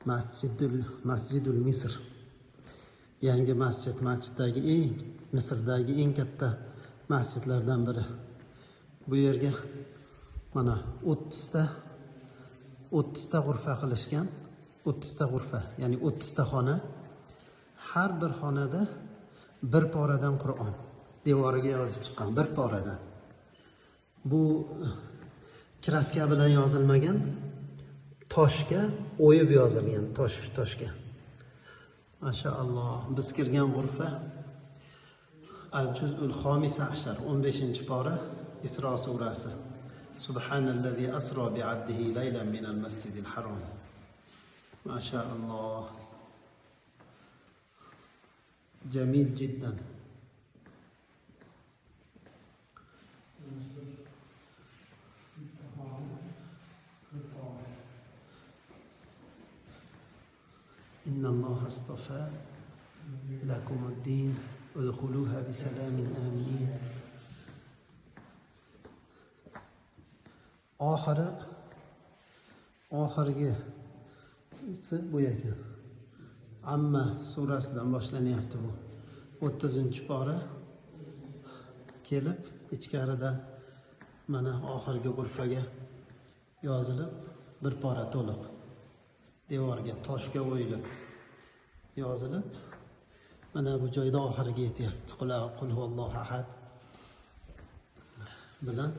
Masjidul Misr. Yangi masjiddagi Misrdagi eng katta masjidlardan biri. Bu yerga mana 30 ta g'urfa qilishgan. 30 ta g'urfa, ya'ni 30 ta xona. Har bir xonada bir poradan Qur'on devoriga yozib chiqqan, bir poradan. Bu kraska bilan yozilmagan, toshga o'yib yozilgan, toshga. Mashaalloh, biz kirgan g'urfa Al-Juz'ul Xomisa ashar, 15-pora, Isro surasi. Subhanallazi asro bi 'abdihi laylan minal masjidil harom. Mashaalloh. Jamil jiddan. إن الله اصطفى لكم الدين ادخلوها بسلام آمنين. oxirgi bu ekan. Amma surasidan boshlanyapti bu. 30-pora kelib, ichkarida mana oxirgi g'urfaga yozilib, bir pora to'liq devorga toshga o'yilib yozilib, mana bu joyda oxiriga yetyapti. Qul huvallohu ahad bilan